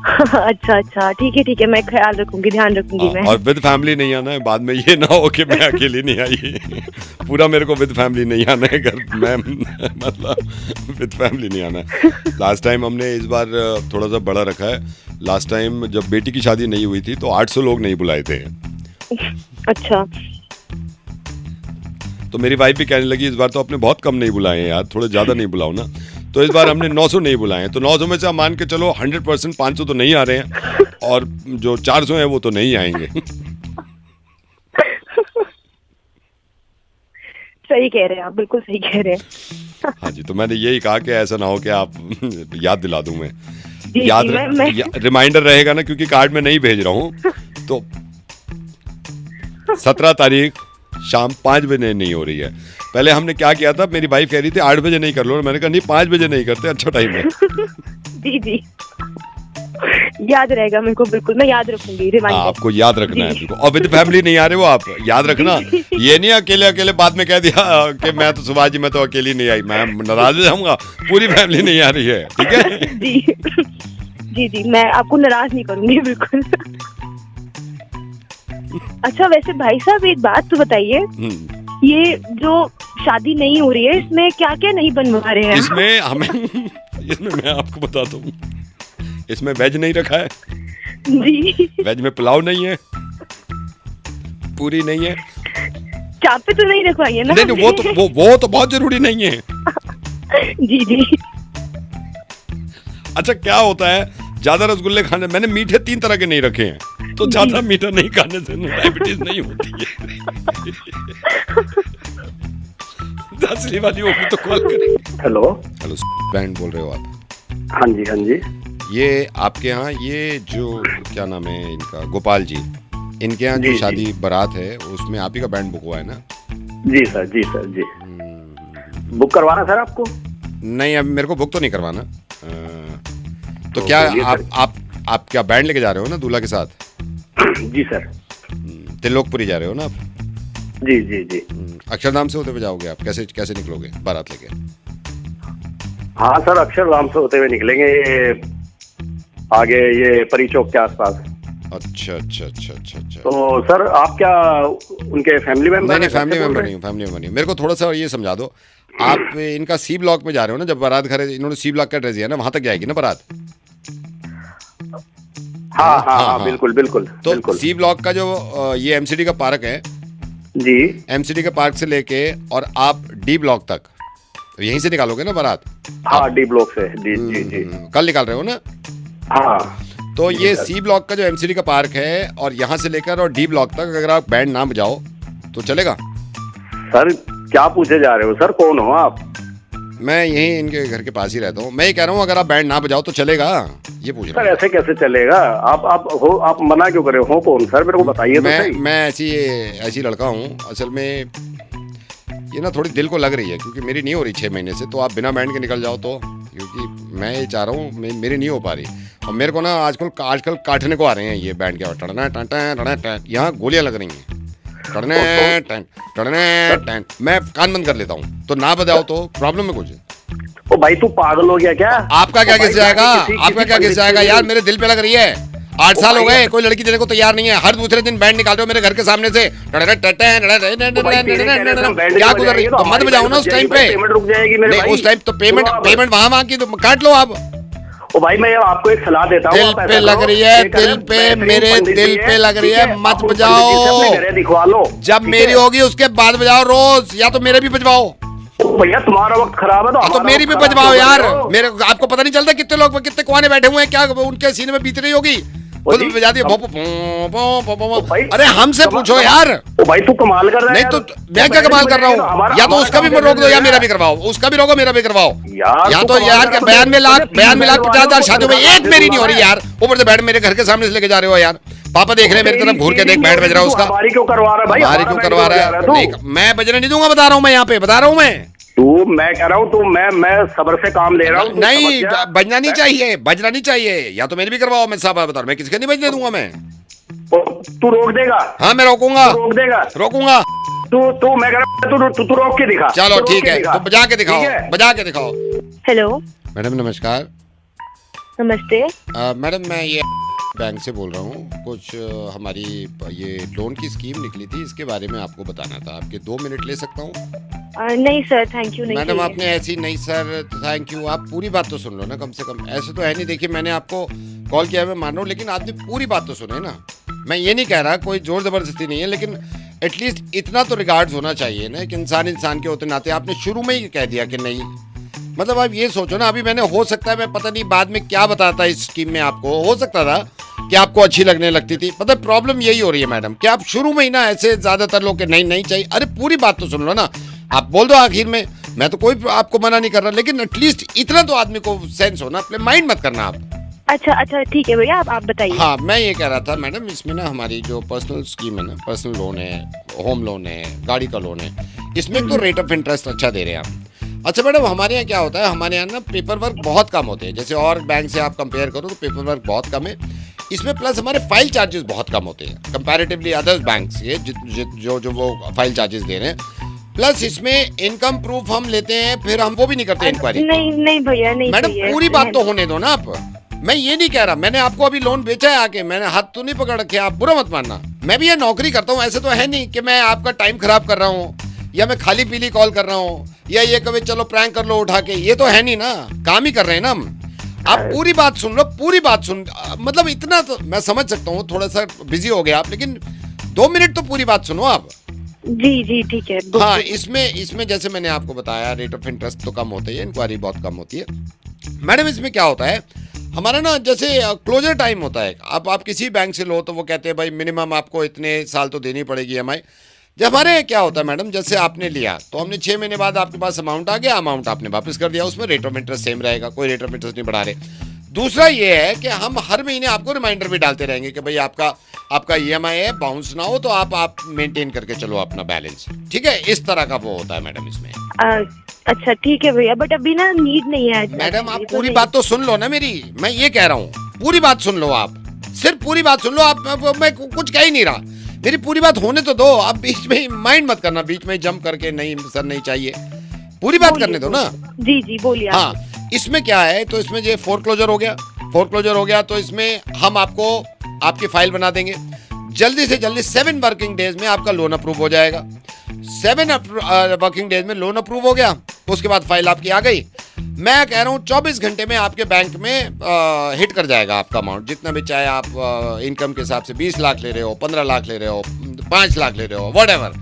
अच्छा अच्छा ठीक है, मैं ख्याल रखूंगी, ध्यान रखूंगी मैं। और विद फैमिली नहीं आना है, बाद में ये ना हो कि मैं अकेली नहीं आई। पूरा मेरे को विद फैमिली नहीं आना है घर में, मतलब विद फैमिली नहीं आना है। लास्ट टाइम हमने इस बार थोड़ा सा बड़ा रखा है। लास्ट टाइम जब बेटी की शादी नहीं हुई थी तो 800 लोग नहीं बुलाए थे। अच्छा। तो मेरी वाइफ भी कहने लगी इस बार तो आपने बहुत कम नहीं बुलाए हैं यार, थोड़ा ज्यादा नहीं बुलाओ ना। तो इस बार हमने 900 नहीं बुलाए, तो 900 में से आप मान के चलो 100% 500 तो नहीं आ रहे हैं, और जो 400 हैं वो तो नहीं आएंगे। सही कह रहे हैं आप, बिल्कुल सही कह रहे हैं। हाँ जी। तो मैंने यही कहा कि ऐसा ना हो कि आप याद दिला दूं मैं। रिमाइंडर रहेगा ना, क्योंकि कार्ड में नहीं भेज रहा हूँ। तो 17 तारीख शाम 5 बजे नहीं हो रही है। पहले हमने क्या किया था, मेरी वाइफ कह रही थी 8 बजे नहीं कर लो, मैंने कहा नहीं 5 बजे नहीं करते, अच्छा टाइम है। जी जी याद रहेगा मेरे को, बिल्कुल मैं याद रखूंगी रिमाइंडर। आपको याद रखना है बिल्कुल। और विद फैमिली नहीं आ रहे हो आप, याद रखना। ये नहीं अकेले अकेले बाद में कह दिया कि मैं तो सुभाष जी मैं तो अकेली नहीं आई, मैं नाराज हो जाऊंगा, पूरी फैमिली नहीं आ रही है, ठीक है? जी जी मैं आपको नाराज नहीं करूंगी बिल्कुल। अच्छा वैसे भाई साहब एक बात तो बताइए, ये जो शादी नहीं हो रही है इसमें क्या क्या नहीं बनवा रहे हैं? इसमें मैं आपको बताता हूँ, इसमें वेज नहीं रखा है जी। वेज में पुलाव नहीं है, पूरी नहीं है, चापे तो नहीं रखवाई है ना? नहीं वो तो बहुत जरूरी नहीं है। जी जी। अच्छा क्या होता है, ज्यादा रसगुल्ले खाने, मैंने मीठे 3 तरह के नहीं रखे हैं, तो ज्यादा मीठा नहीं खाने से डायबिटीज नहीं होती है। 10 वाली होगी तो कॉल करें। हेलो बैंड बोल रहे हो आप? हाँ जी हाँ जी। ये आपके यहाँ ये जो क्या नाम है इनका, गोपाल जी, इनके यहाँ जो शादी बारात है उसमें आप ही का बैंड बुक हुआ है ना? जी सर जी सर जी। बुक करवाना सर आपको? नहीं अब मेरे को बुक तो नहीं करवाना। तो क्या आप क्या बैंड लेके जा रहे हो ना दूल्हा के साथ? जी सर। त्रिलोकपुरी जा रहे हो ना आप? जी जी जी। अक्षरधाम से होते हुए जाओगे आप? कैसे कैसे निकलोगे बारात लेके? हाँ सर, अक्षरधाम से होते हुए निकलेंगे, ये आगे ये परी चौक के आसपास। अच्छा अच्छा अच्छा अच्छा अच्छा। तो सर आप क्या उनके फैमिली मेंबर? नहीं, फैमिली मेंबर नहीं हूँ, फैमिली मेंबर नहीं हूँ। मेरे को थोड़ा सा ये समझा दो, आप इनका सी ब्लॉक में जा रहे हो ना? जब बारात घर इन्होंने सी ब्लॉक का एड्रेस दिया ना, वहां तक जाएगी ना बारात? हाँ हाँ हाँ, बिल्कुल बिल्कुल। तो सी ब्लॉक का जो ये एमसीडी का पार्क है जी, एमसीडी के पार्क से लेके और आप डी ब्लॉक तक यहीं से निकालोगे ना बारात? हाँ डी ब्लॉक से। जी जी जी। कल निकाल रहे हो ना? हाँ। तो ये सी ब्लॉक का जो एमसीडी का पार्क है और यहाँ से लेकर और डी ब्लॉक तक अगर आप बैंड ना बजाओ तो चलेगा? सर क्या पूछे जा रहे हो सर, कौन हो आप? मैं यहीं इनके घर के पास ही रहता हूँ। मैं ये कह रहा हूँ अगर आप बैंड ना बजाओ तो चलेगा, ये पूछ रहा सर ऐसे कैसे चलेगा? आप हो, आप मना क्यों करे हो? कौन सर, मेरे को बताइए तो सही। मैं ऐसी लड़का हूँ असल में। ये ना थोड़ी दिल को लग रही है क्योंकि मेरी नहीं हो रही 6 महीने से, तो आप बिना बैंड के निकल जाओ तो, क्योंकि मैं ये चाह रहा हूँ, मेरी नहीं हो पा रही। और मेरे को ना आजकल काटने को आ रहे हैं ये बैंड के, टड़ना टन यहाँ गोलियां लग रही हैं, टड़ने टन। मैं कान बंद कर लेता हूँ, तो ना बजाओ तो प्रॉब्लम है कुछ? ओ भाई तू पागल हो गया क्या? आपका क्या घिस जाएगा? आपका क्या घिस जाएगा यार? मेरे दिल पे लग रही है। 8 साल हो गए, कोई लड़की देने को तैयार नहीं है। हर दूसरे दिन बैंड निकाल रहे हो मेरे घर के सामने से, क्या गुजर रही है? तो मत बजाओ ना उस टाइम पे। पेमेंट रुक जाएगी मेरे भाई। उस टाइम तो पेमेंट वहां की तो काट लो आप। ओ भाई मैं आपको एक सलाह देता हूँ, दिल पे लग रही है, दिल पे, मेरे दिल पे लग रही है, मत बजाओ। दिखवा लो, जब मेरी होगी उसके बाद बजाओ रोज, या तो मेरे भी बजवाओ। भैया तुम्हारा वक्त खराब है तो मेरी भी बजवाओ यार। मेरे आपको पता नहीं चलता कितने लोग कितने कुआने बैठे हुए हैं, क्या उनके सीने में बीत रही होगी? खुद बजा दिया। अरे हमसे पूछो यार। ओ भाई तू कमाल कर रहा है। नहीं तो मैं क्या कमाल कर रहा हूँ? या तो उसका भी रोक दो या मेरा भी करवाओ। उसका भी रोको, मेरा भी करवाओ। या तो यार के बयान में लाख 50,000 शादियों में एक मेरी नहीं हो रही यार। ऊपर से बैठ मेरे घर के सामने से लेके जा रहे हो यार। पापा देख रहे हैं मेरी तरफ, घूर के देख बैंड बज रहा है उसका। हमारी क्यों करवा रहा है भाई? हमारी क्यों करवा रहा है? मैं बजने नहीं दूंगा, बता रहा हूँ मैं, यहाँ पे बता रहा हूँ मैं। मैं कह रहा हूँ मैं सबर से काम ले रहा हूँ। नहीं, बजना नहीं चाहिए, बजना नहीं चाहिए। या तो मेरी भी करवाओ, मैं साफ बता रहा हूँ, मैं किसके नहीं बजने दूंगा मैं। तू रोक देगा? हाँ मैं रोकूंगा, रोक देगा, रोकूंगा। तू मैं कह रहा हूँ तू रोक के दिखा। चलो ठीक है, तो बजा के दिखाओ, बजा के दिखाओ। हेलो मैडम नमस्कार। नमस्ते। मैडम मैं ये बैंक से बोल रहा हूँ। कुछ हमारी ये लोन की स्कीम निकली थी, इसके बारे में आपको बताना था। आपके 2 मिनट ले सकता हूँ? नहीं सर, थैंक यू। नहीं मैडम आपने ऐसी नहीं सर, थैंक यू। आप पूरी बात तो सुन लो ना कम से कम। ऐसे तो है नहीं, देखिए मैंने आपको कॉल किया, मैं मान रहा हूँ, लेकिन आपने पूरी बात तो सुने ना। मैं ये नहीं कह रहा कोई जोर जबरदस्ती नहीं है, लेकिन एटलीस्ट इतना तो रिगार्ड्स होना चाहिए ना कि इंसान के होते नाते आपने शुरू में ही कह दिया कि नहीं। मतलब आप ये सोचो ना, अभी मैंने, हो सकता है मैं पता नहीं बाद में क्या बताता इस स्कीम में, आपको हो सकता था कि आपको अच्छी लगने लगती थी। मतलब प्रॉब्लम यही हो रही है मैडम कि आप शुरू में ही ना ऐसे ज्यादातर लोग के नहीं चाहिए। अरे पूरी बात तो सुन लो ना, आप बोल दो आखिर में। मैं तो कोई आपको मना नहीं कर रहा, लेकिन एटलीस्ट इतना तो आदमी को सेंस हो ना, अपने माइंड मत करना आप। अच्छा ठीक है भैया, आप बताइए। हाँ मैं ये कह रहा था मैडम, इसमें ना हमारी जो पर्सनल स्कीम है ना, पर्सनल लोन है, होम लोन है, गाड़ी का लोन है, इसमें तो रेट ऑफ इंटरेस्ट अच्छा दे रहे हैं आप। अच्छा मैडम, हमारे यहाँ क्या होता है, हमारे यहाँ ना पेपर वर्क बहुत कम होते हैं। जैसे और बैंक से आप कंपेयर करो तो पेपर वर्क बहुत कम है इसमें, प्लस हमारे फाइल चार्जेस बहुत कम होते हैं कंपैरेटिवली अदर्स बैंक्स के, जो वो फाइल चार्जेस दे रहे हैं। प्लस इसमें इनकम प्रूफ हम लेते हैं, फिर हम वो भी नहीं करते इंक्वायरी। नहीं भैया, नहीं मैडम पूरी बात तो होने दो ना आप। मैं ये नहीं कह रहा, मैंने आपको अभी लोन बेचा है आके, मैंने हाथ तो नहीं पकड़ रखे, आप बुरा मत मानना। मैं भी ये नौकरी करता हूँ, ऐसे तो है नहीं कि मैं आपका टाइम खराब कर रहा हूँ या मैं खाली पीली कॉल कर रहा हूँ या ये कभी चलो प्रैंक कर लो उठा के, ये तो है नहीं ना, काम ही कर रहे हैं ना हम। आप पूरी बात सुन लो, पूरी बात सुन, मतलब इतना तो मैं समझ सकता हूँ, थोड़ा सा बिजी हो गया आप, लेकिन 2 मिनट तो पूरी बात सुनो आप। जी ठीक है। हाँ इसमें जैसे मैंने आपको बताया, रेट ऑफ इंटरेस्ट तो कम होता है, इंक्वायरी बहुत कम होती है मैडम। इसमें क्या होता है हमारा ना, जैसे क्लोजर टाइम होता है, आप किसी बैंक से लो तो वो कहते हैं भाई मिनिमम आपको इतने साल तो देनी पड़ेगी EMI। जब हमारे क्या होता है मैडम, जैसे आपने लिया तो हमने 6 महीने बाद आपके पास अमाउंट आ गया, अमाउंट आपने वापस कर दिया, उसमें रेट ऑफ इंटरेस्ट सेम रहेगा, कोई रेट ऑफ इंटरेस्ट नहीं बढ़ा रहे। दूसरा ये है कि हम हर महीने आपको रिमाइंडर भी डालते रहेंगे कि भाई आपका EMI है, बाउंस ना हो, तो आप मेंटेन करके चलो अपना बैलेंस, ठीक है। इस तरह का वो होता है मैडम इसमें। अच्छा ठीक है भैया, बट अभी ना नीड नहीं है मैडम। आप पूरी बात तो सुन लो ना मेरी, मैं ये कह रहा हूँ पूरी बात सुन लो आप, सिर्फ पूरी बात सुन लो आप। मैं कुछ कह ही नहीं रहा, मेरी पूरी बात होने तो दो। आप बीच में माइंड मत करना, बीच में जंप करके नहीं सर नहीं चाहिए, पूरी बात करने दो ना। जी जी बोलिए। हाँ, इसमें क्या है, तो इसमें ये फोरक्लोजर हो गया, फोरक्लोजर हो गया तो इसमें हम आपको आपकी फाइल बना देंगे जल्दी से जल्दी। 7 वर्किंग डेज में आपका लोन अप्रूव हो जाएगा। 7 वर्किंग डेज में लोन अप्रूव हो गया, उसके बाद फाइल आपकी आ गई। मैं कह रहा हूँ 24 घंटे में आपके बैंक में हिट कर जाएगा आपका अमाउंट, जितना भी चाहे आप इनकम के हिसाब से 20 लाख ले रहे हो, 15 लाख ले रहे हो, 5 लाख ले रहे हो, व्हाटएवर।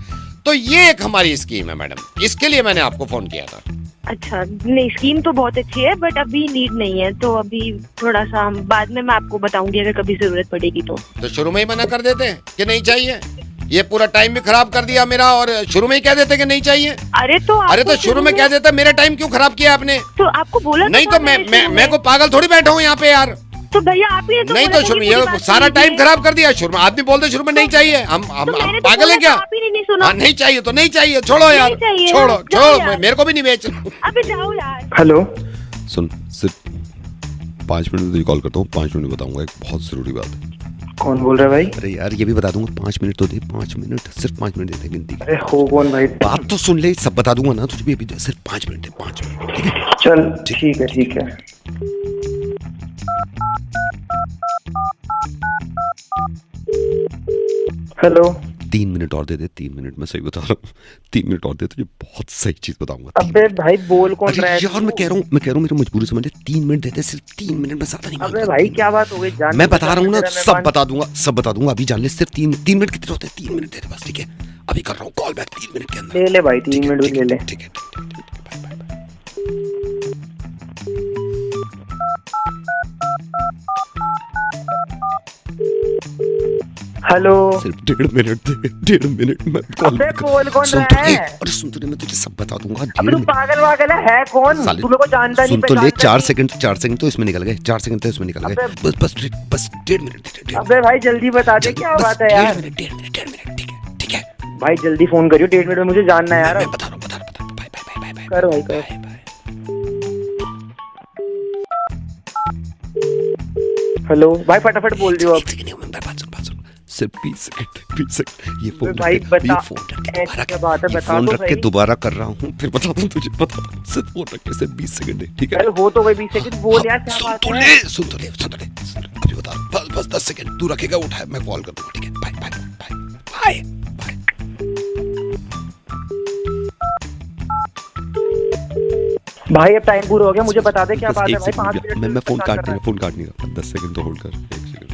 तो ये एक हमारी स्कीम है मैडम, इसके लिए मैंने आपको फोन किया था। अच्छा, नहीं स्कीम तो बहुत अच्छी है बट अभी नीड नहीं है, तो अभी थोड़ा सा बाद में मैं आपको बताऊंगी अगर कभी जरूरत पड़ेगी तो शुरू में ही मना कर देते हैं कि नहीं चाहिए। ये पूरा टाइम भी खराब कर दिया मेरा, और शुरू में ही कह देते कि नहीं चाहिए। अरे तो शुरू में कह देता, मेरा टाइम क्यों खराब किया आपने? तो आपको बोला नहीं तो मैं को पागल थोड़ी बैठा हूँ यहाँ पे यार। तो भैया आप ही नहीं तो शुरू ये सारा टाइम खराब कर दिया। शुरू में आप भी बोलते शुरू में नहीं चाहिए, हम पागल है क्या? नहीं चाहिए तो नहीं चाहिए, छोड़ो यार, छोड़ो, मेरे को भी नहीं बेच। अबे जाओ यार। हेलो, सुन, सिर्फ 5 मिनट में कॉल करता हूँ, 5 मिनट में बताऊंगा एक बहुत जरूरी बात है। कौन बोल रहा है भाई? अरे यार ये भी बता दूंगा, 5 मिनट तो दे, 5 मिनट, सिर्फ 5 मिनट देते गिनती। अरे हो कौन भाई? बात तो सुन ले, सब बता दूंगा ना तुझे भी, अभी सिर्फ 5 मिनट है, 5 मिनट, ठीक है? चल ठीक है ठीक है। हेलो, 3 मिनट और दे दे, 3 मिनट में सही बता रहा हूँ, 3 मिनट और दे, तुझे बहुत सही चीज बताऊंगा। अबे भाई बोल कौन रहा है? यार मैं कह रहा हूँ मेरी मजबूरी समझ ले, 3 मिनट देते, सिर्फ 3 मिनट में, ज्यादा नहीं। अबे भाई क्या बात हो गई? मैं बता रहा हूँ ना, सब बता दूंगा, अभी जान ले। सिर्फ 3 मिनट कितने होते हैं? 3 मिनट दे दे बस, ठीक है? अभी कर रहा हूँ कॉल बैक 3 मिनट के अंदर। ले ले भाई, 3 मिनट भी ले ले। ठीक है, हेलो, सिर्फ 1.5 मिनट दे, 1.5 मिनट में कॉल। अबे बोल कौन रहा है? अरे सुन तो ले, मैं तुझे सब बता दूंगा। अबे तू पागल वागल है कौन? तू मेरे को जानता नहीं। सुन तो ले, 4 सेकंड तो इसमें निकल गए, 4 सेकंड तो इसमें निकल गए। बस 1.5 मिनट दे। अबे भाई जल्दी बता दे, क्या बात है यार? 1.5 मिनट, ठीक है? भाई जल्दी फोन करियो, 1.5 मिनट में मुझे जानना है यार। मैं बता रहा हूँ, बाय। कर भाई कर। हेलो भाई, फटाफट बोल दियो अब। बात सुन, सिर्फ 20 सेकंड। ये फोन भाई रख बता, के बात है, बता फोन तो रख के सही। दोबारा कर रहा हूँ, फिर बताता हूँ तुझे, बताता हूँ। सिर्फ फोन रख के, सिर्फ 20 सेकंड है, ठीक है? अरे हो तो गई 20 सेकंड, बोल यार क्या बात है? सुन तो ले, अभी बता रहा हूँ, बस 10 सेकंड तू रखेगा, उठाए, मैं कॉल कर दूंगा, ठीक है? बाय। भाई अब टाइम पूरा हो गया, मुझे बता दे क्या बात है भाई। 5 मिनट मैं फोन काट नहीं रहा, 10 सेकंड तो होल्ड कर, 1 सेकंड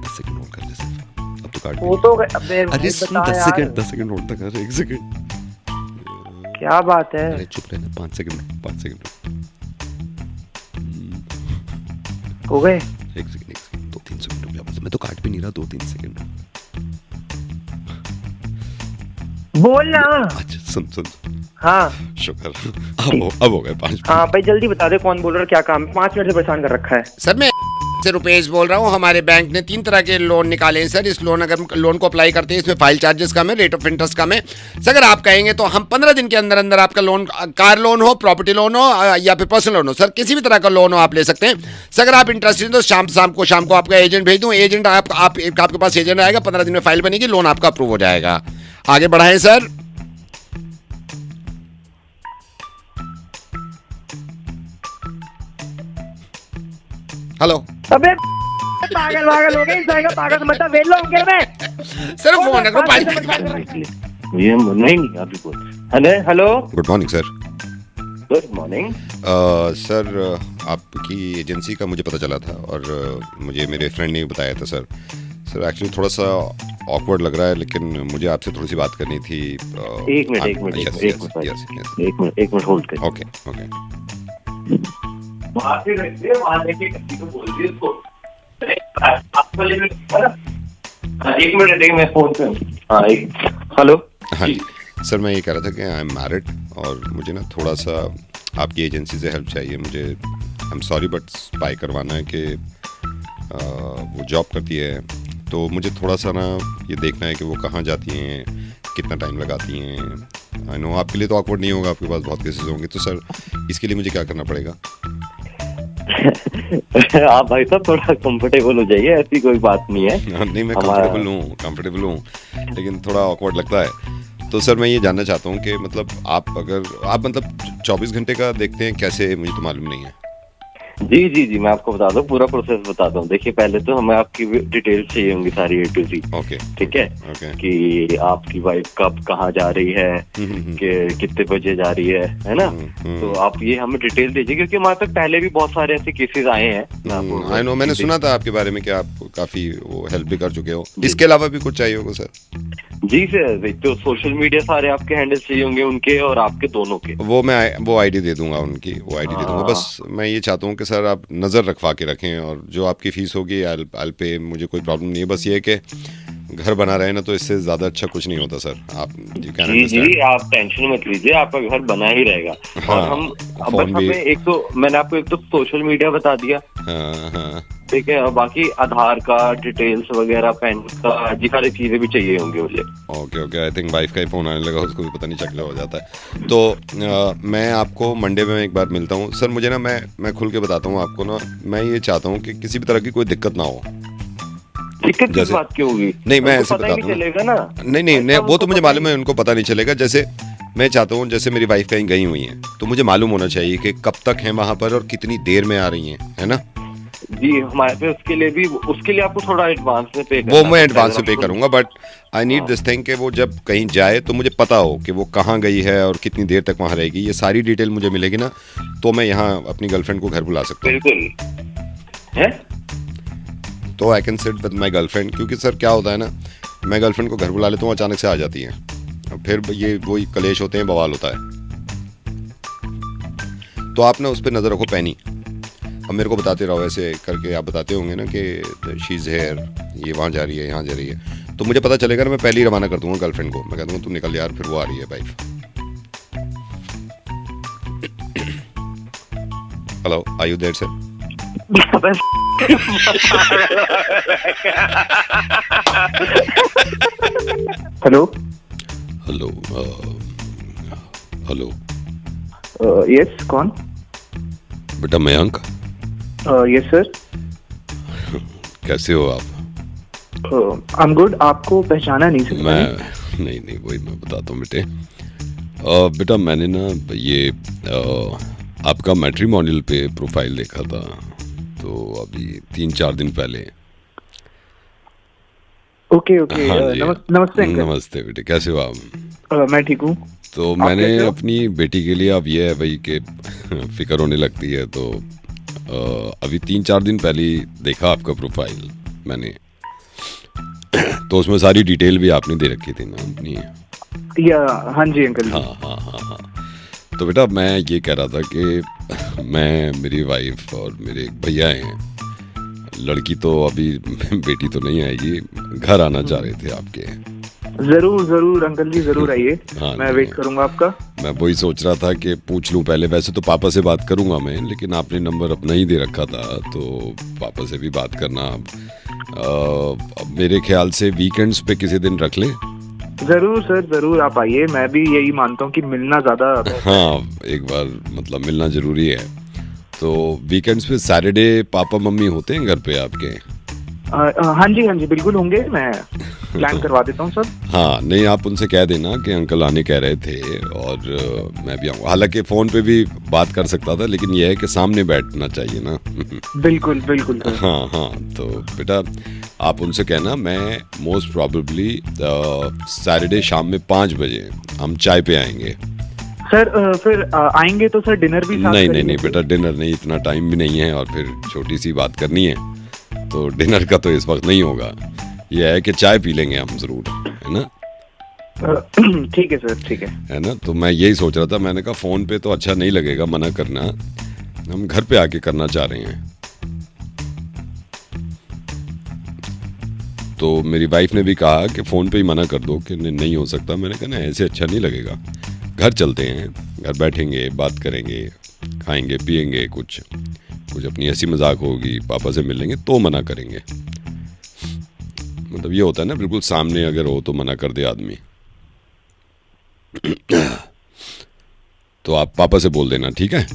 10 सेकंड होल्ड कर ले सिर्फ, अब तो काट वो तो अबे अरे सुन, बता 10 यार। सेकंड होल्ड कर, 1 सेकंड। क्या बात है? अरे चुप रहना, 5 सेकंड हो गए? 1 सेकंड 2-3 सेकंड हो गया, मैं तो काट भी नहीं रहा, 2-3 सेकंड। बोल ना। अच्छा सुन। हाँ शुक्र, अब हो गए 5 मिनट। हाँ भाई जल्दी बता दे कौन बोल रहा है, क्या काम है? 5 मिनट से परेशान कर रखा है। सर मैं से रुपेश बोल रहा हूँ। हमारे बैंक ने 3 तरह के लोन निकाले हैं सर। इस लोन को अप्लाई करते हैं, इसमें फाइल चार्जेस कम है, रेट ऑफ इंटरेस्ट कम है। सर अगर आप कहेंगे तो हम 15 दिन के अंदर अंदर आपका लोन, कार लोन हो, प्रॉपर्टी लोन हो या फिर पर्सनल लोन हो, सर किसी भी तरह का लोन हो आप ले सकते हैं। सर अगर आप इंटरेस्टेड तो शाम को आपका एजेंट भेज दूँ, एजेंट आपके पास एजेंट आएगा, 15 दिन में फाइल बनेगी, लोन आपका अप्रूव हो जाएगा। आगे बढ़ाएं सर। हेलो। अबे पागल हो गए, इंसान का पागल समझता, वेल लो उनके में। सर फोन रखो, 5 मिनट। ये नहीं अभी बोल। Hello good morning sir. Good morning sir आपकी एजेंसी का मुझे पता चला था और मुझे मेरे फ्रेंड ने बताया था सर। सर एक्चुअली थोड़ा सा ऑकवर्ड लग रहा है, लेकिन मुझे आपसे थोड़ी सी बात करनी थी। एक मिनट होल्ड कर। ओके। एक मिनट मैं फोन पे। हेलो। हाँ जी सर, मैं ये कह रहा था कि आई एम मैरिड और मुझे ना थोड़ा सा आपकी एजेंसी से हेल्प चाहिए। मुझे I am sorry but spy करवाना है कि वो जॉब करती है, तो मुझे थोड़ा सा ना ये देखना है कि वो कहाँ जाती हैं, कितना टाइम लगाती हैं। आई नो आपके लिए तो ऑकवर्ड नहीं होगा, आपके पास बहुत केसेस होंगे, तो सर इसके लिए मुझे क्या करना पड़ेगा? आप भाई साहब थोड़ा कंफर्टेबल हो जाइए, ऐसी कोई बात नहीं है। नहीं, मैं कंफर्टेबल हूँ, लेकिन थोड़ा ऑकवर्ड लगता है। तो सर मैं ये जानना चाहता हूँ कि मतलब आप 24 घंटे का देखते हैं कैसे, मुझे तो मालूम नहीं है। जी मैं आपको बता दूं, पूरा प्रोसेस बताता हूँ। देखिए पहले तो हमें आपकी डिटेल्स चाहिए होंगी सारी A to Z। ओके, ठीक है। कि आपकी वाइफ कब कहाँ जा रही है, कि कितने बजे जा रही है ना। तो आप ये हमें डिटेल दीजिए, क्योंकि हमारे पास पहले भी बहुत सारे ऐसे केसेस आए हैं। आई नो, मैंने सुना था आपके बारे में कि आप काफी वो हेल्प भी कर चुके हो। इसके अलावा भी कुछ चाहिए होगा सर? जी सर, तो सोशल मीडिया सारे आपके हैंडल्स चाहिए होंगे, उनके और आपके दोनों के। वो आईडी दे दूंगा, उनकी वो आईडी दे दूंगा। बस मैं ये चाहता हूँ कि सर आप नज़र रखवा के रखें, और जो आपकी फीस होगी I'll पे, मुझे कोई प्रॉब्लम नहीं है। बस ये कि घर बना रहे ना, तो इससे ज़्यादा अच्छा कुछ नहीं होता सर। आप जी आप टेंशन मत लीजिए, आपका घर बना ही रहेगा। हाँ, और हम बस हमें मैंने आपको एक तो सोशल मीडिया बता दिया। हाँ। ठीक है, और बाकी आधार कार्ड डिटेल्स वगैरह, पैन कार्ड, ये सारी चीजें भी चाहिए होंगी मुझे। ओके, आई थिंक वाइफ का ही फोन आने लगा, उसको भी पता नहीं चकला हो जाता है। तो मैं आपको मंडे में एक बार मिलता हूँ सर। मुझे ना, मैं खुल के बताता हूँ आपको ना, मैं ये चाहता हूँ कि किसी भी तरह की कोई दिक्कत ना हो। दिक्कत किस बात की होगी? नहीं, मैं ऐसे बताता हूँ। चलेगा ना? नहीं, वो तो मुझे मालूम है, उनको पता नहीं चलेगा। जैसे मैं चाहता हूँ, जैसे मेरी वाइफ कहीं गई हुई हैं, तो मुझे मालूम होना चाहिए कि कब तक हैं वहाँ पर और कितनी देर में आ रही हैं, है ना। जी हमारे पे उसके लिए आपको थोड़ा एडवांस में पे करना, वो मैं एडवांस में पे करूंगा, but I need this thing कि वो जब कहीं जाए तो मुझे पता हो कि वो कहाँ गई है और कितनी देर तक वहाँ रहेगी। ये सारी डिटेल मुझे मिलेगी ना, तो मैं यहाँ अपनी गर्लफ्रेंड को घर बुला सकता हूँ। बिल्कुल है, तो I can sit with my girlfriend. क्योंकि सर क्या होता है ना, मैं गर्लफ्रेंड को घर बुला लेता हूँ, अचानक से आ जाती हैं, फिर ये वही कलेश होते हैं, बवाल होता है। तो आप ना उस पर नज़र रखो, पैनी। अब मेरे को बताते रहो, ऐसे करके आप बताते होंगे ना कि शी इज़ हेयर, ये वहाँ जा रही है, यहाँ जा रही है, तो मुझे पता चलेगा ना, मैं पहले ही रवाना कर दूंगा गर्लफ्रेंड को। मैं कह दूंगा तू निकल यार, फिर वो आ रही है wife. Hello, are you there sir? Hello yes, कौन? बेटा मयंक। Yes sir. कैसे हो आप? I am good. आपको पहचाना नहीं सर? नहीं, वही मैं बताता हूँ बेटे। बेटा मैंने ना ये आपका मैट्रिमोनियल पे प्रोफाइल देखा था, तो अभी 3-4 दिन पहले। ओके, नमस्ते अंकल। नमस्ते बेटे, कैसे हो आप? मैं ठीक हूँ। तो मैंने अपनी बेटी के लिए, अब ये है भाई कि फिक्र होने लगती है, तो अभी 3-4 दिन पहले देखा आपका प्रोफाइल मैंने, तो उसमें सारी डिटेल भी आपने दे रखी थी ना अपनी। हाँ जी अंकल। हाँ। तो बेटा मैं ये कह रहा था कि मेरी वाइफ और मेरे भैया हैं, लड़की तो अभी बेटी तो नहीं आएगी, घर आना चाह रहे थे आपके। जरूर अंकल जी, जरूर आइए। हाँ, मैं वेट करूंगा आपका। मैं वही सोच रहा था कि पूछ लूं पहले। वैसे तो पापा से बात करूंगा मैं, लेकिन आपने नंबर अपना ही दे रखा था, तो पापा से भी बात करना। अब मेरे ख्याल से वीकेंड्स पे किसी दिन रख लें। जरूर सर, जरूर आप आइए। मैं भी यही मानता हूँ कि मिलना ज्यादा। हाँ, एक बार मतलब मिलना जरूरी है। तो वीकेंड्स पे सैटरडे पापा मम्मी होते हैं घर पे आपके? हाँ जी बिल्कुल होंगे। मैं प्लान करवा देता हूँ सर। हाँ, नहीं आप उनसे कह देना कि अंकल आने कह रहे थे, और मैं भी आऊँगा। हालांकि फ़ोन पे भी बात कर सकता था, लेकिन यह है कि सामने बैठना चाहिए ना। बिल्कुल हाँ। तो बेटा आप उनसे कहना, मैं मोस्ट प्रॉबेबली सैटरडे शाम में 5 बजे हम चाय पे आएंगे। सर फिर आएंगे तो सर डिनर भी साथ करेंगे? नहीं बेटा, डिनर नहीं, इतना टाइम भी नहीं है, और फिर छोटी सी बात करनी है, तो डिनर का तो इस वक्त नहीं होगा। यह है कि चाय पी लेंगे हम जरूर, है ना? ठीक है सर, ठीक है ना? तो मैं यही सोच रहा था, मैंने कहा फ़ोन पे तो अच्छा नहीं लगेगा मना करना, हम घर पे आके करना चाह रहे हैं। तो मेरी वाइफ ने भी कहा कि फ़ोन पे ही मना कर दो कि नहीं हो सकता। मैंने कहा ना, ऐसे अच्छा नहीं लगेगा, घर चलते हैं, घर बैठेंगे, बात करेंगे, खाएंगे पिएंगे, कुछ अपनी हंसी मजाक होगी, पापा से मिलेंगे, तो मना करेंगे। मतलब ये होता है ना, बिल्कुल सामने अगर हो तो मना कर दे आदमी। तो आप पापा से बोल देना, ठीक है?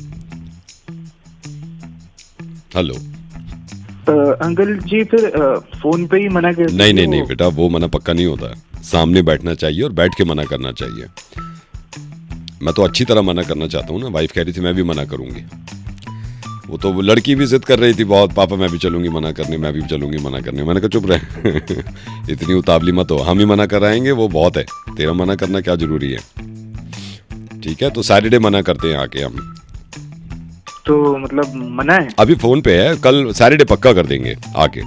हेलो। अंकल जी फिर फोन पे ही मना कर नहीं बेटा, वो मना पक्का नहीं होता है। सामने बैठना चाहिए और बैठ के मना करना चाहिए। मैं तो अच्छी तरह मना करना चाहता हूँ ना। वाइफ कह रही थी मैं भी मना करूंगी, वो तो लड़की भी जिद कर रही थी बहुत, पापा मैं भी चलूंगी मना करने, मैं भी चलूंगी मना करने। मैंने कहा चुप रहे इतनी उतावली मत हो, हम ही मना कराएंगे वो बहुत है, तेरा मना करना क्या जरूरी है। ठीक है, तो सैटरडे मना करते हैं आके हम। तो मतलब मना है? अभी फोन पे है, कल सैटरडे पक्का कर देंगे आके।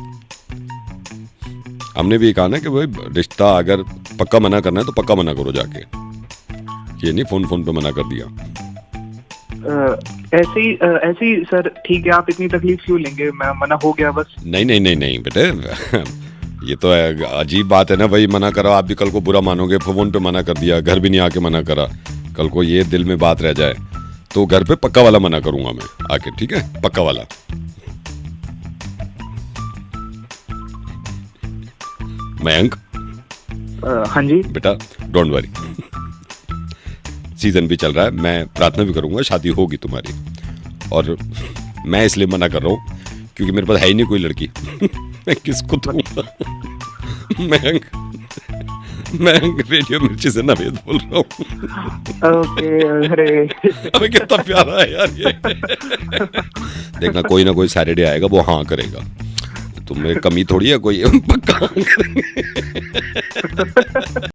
हमने भी कहा ना कि भाई रिश्ता अगर पक्का मना करना है तो पक्का मना करो जाके, ये नहीं फोन पे मना कर दिया। ऐसे ही सर ठीक है, आप इतनी तकलीफ क्यों लेंगे, मैं मना हो गया बस। नहीं बेटे ये तो अजीब बात है ना भाई, मना करा आप भी कल को बुरा मानोगे। फोन पे मना कर दिया, घर भी नहीं आके मना करा, कल को ये दिल में बात रह जाए। तो घर पे पक्का वाला मना करूंगा मैं आके, ठीक है, पक्का वाला। मयंक। हाँ जी बेटा डोंट वरी, सीजन भी चल रहा है, मैं प्रार्थना भी करूंगा शादी होगी तुम्हारी। और मैं इसलिए मना कर रहा हूँ क्योंकि मेरे पास है ही नहीं कोई लड़की मैं किसको दूंगा। मैं रेडियो मिर्ची से नवेद बोल रहा हूँ। ओके। अरे अबे कितना प्यारा है यार ये। देखना कोई ना कोई सैटरडे आएगा वो हाँ करेगा, तुम्हें कमी थोड़ी है कोई, पक्का हाँ करेंगे।